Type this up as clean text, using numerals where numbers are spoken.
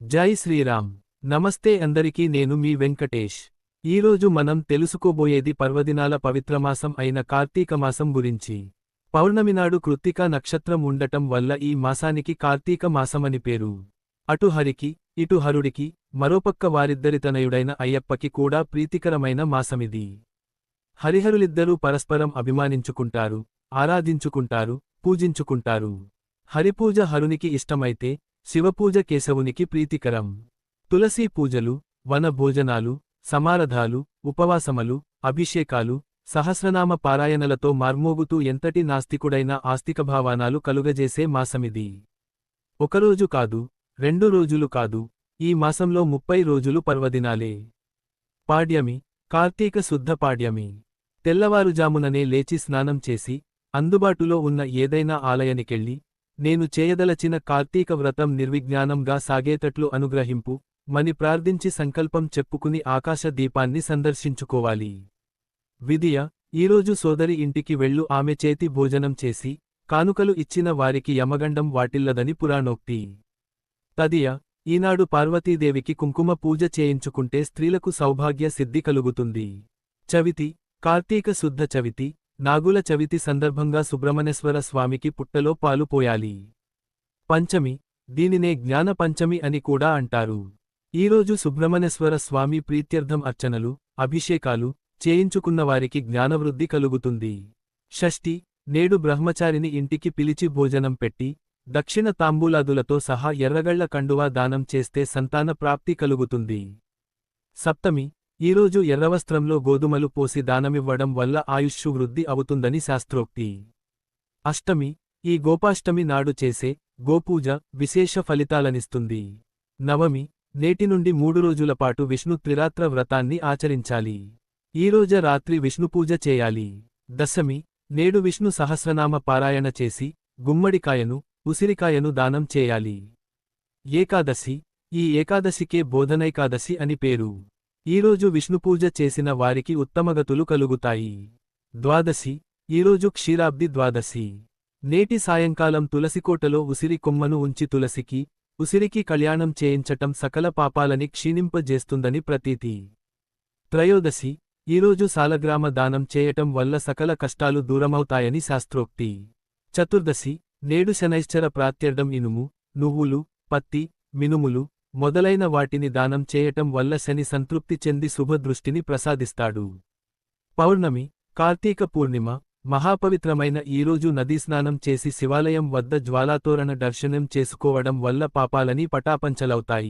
జై శ్రీరామ్. నమస్తే అందరికీ, నేను మీ వెంకటేష్. ఈరోజు మనం తెలుసుకోబోయేది పర్వదినాల పవిత్రమాసం అయిన కార్తీక మాసం గురించి. పౌర్ణమి నాడు కృత్తికా నక్షత్రం ఉండటం వల్ల ఈ మాసానికి కార్తీక మాసమని పేరు. అటు హరికి, ఇటు హరుడికి, మరోపక్క వారిద్దరి తనయుడైన అయ్యప్పకి కూడా ప్రీతికరమైన మాసమిది. హరిహరులిద్దరూ పరస్పరం అభిమానించుకుంటారు, ఆరాధించుకుంటారు, పూజించుకుంటారు. హరిపూజ హరునికి ఇష్టమైతే శివపూజ కేశవునికి ప్రీతికరం. తులసీ పూజలు, వన భోజనాలు, సమారధాలు, ఉపవాసమలు, అభిషేకాలు, సహస్రనామ పారాయణలతో మార్మోగుతూ ఎంతటి నాస్తికుడైనా ఆస్తికభావానాలు కలుగజేసే మాసమిది. ఒకరోజు కాదు, 2 రోజులు కాదు, ఈ మాసంలో 30 రోజులు పర్వదినాలే. పాడ్యమి, కార్తీక శుద్ధ పాడ్యమి. తెల్లవారుజాముననే లేచి స్నానం చేసి, అందుబాటులో ఉన్న ఏదైనా ఆలయానికెళ్ళి, నేను చేయదలచిన కార్తీక వ్రతం నిర్విఘ్నానంగా సాగేటట్లు అనుగ్రహింపు మని ప్రార్థించి సంకల్పం చెప్పుకుని ఆకాశ దీపాన్ని సందర్శించుకోవాలి. విధియ, ఈరోజు సోదరి ఇంటికి వెళ్ళు, ఆమె చేతి భోజనం చేసి, కానుకలు ఇచ్చిన వారికి యమగండం వాటిల్లదని పురాణోక్తి. తదియ, ఈనాడు పార్వతీదేవికి కుంకుమ పూజ చేయించుకుంటే స్త్రీలకు సౌభాగ్య సిద్ధి కలుగుతుంది. చవితి, కార్తీక శుద్ధ చవితి, నాగుల చవితి సందర్భంగా సుబ్రహ్మణ్యేశ్వర స్వామికి పుట్టలో పాలు పోయాలి. పంచమి, దీనినే జ్ఞాన పంచమి అని కూడా అంటారు. ఈరోజు సుబ్రహ్మణ్యేశ్వర స్వామి ప్రీత్యర్థం అర్చనలు, అభిషేకాలు చేయించుకున్నవారికి జ్ఞానవృద్ధి కలుగుతుంది. షష్ఠి, నేడు బ్రహ్మచారిని ఇంటికి పిలిచి భోజనం పెట్టి, దక్షిణ తాంబూలాదులతో సహా ఎర్రగళ్ల కండువా దానం చేస్తే సంతాన ప్రాప్తి కలుగుతుంది. సప్తమి, ఈరోజు ఎర్రవస్త్రంలో గోధుమలు పోసి దానమివ్వడం వల్ల ఆయుష్షు వృద్ధి అవుతుందని శాస్త్రోక్తి. అష్టమి, ఈ గోపాష్టమి నాడు చేసే గోపూజ విశేష ఫలితాలనిస్తుంది. నవమి, నేటి నుండి 3 రోజుల పాటు విష్ణు త్రిరాత్ర వ్రతాన్ని ఆచరించాలి. ఈరోజు రాత్రి విష్ణుపూజ చేయాలి. దశమి, నేడు విష్ణు సహస్రనామ పారాయణ చేసి, గుమ్మడికాయను, ఉసిరికాయను దానం చేయాలి. ఏకాదశి, ఈ ఏకాదశికే బోధనైకాదశి అని పేరు. ఈరోజు విష్ణుపూజ చేసిన వారికి ఉత్తమగతులు కలుగుతాయి. ద్వాదశి, ఈరోజు క్షీరాబ్ది ద్వాదశి. నేటి సాయంకాలం తులసికోటలో ఉసిరి కొమ్మను ఉంచి తులసికి, ఉసిరికి కళ్యాణం చేయించటం సకల పాపాలని క్షీణింపజేస్తుందని ప్రతీతి. త్రయోదశి, ఈరోజు సాలగ్రామ దానం చేయటం వల్ల సకల కష్టాలు దూరమవుతాయని శాస్త్రోక్తి. చతుర్దశి, నేడు శనైశ్చర ప్రాత్యర్థం ఇనుము, నువ్వులు, పత్తి, మినుములు మొదలైన వాటిని దానం చేయటం వల్ల శని సంతృప్తి చెంది శుభదృష్టిని ప్రసాదిస్తాడు. పౌర్ణమి, కార్తీక పూర్ణిమ, మహాపవిత్రమైన ఈరోజు నదీస్నానం చేసి శివాలయం వద్ద జ్వాలాతోరణ దర్శనం చేసుకోవడం వల్ల పాపాలని పటాపంచలవుతాయి.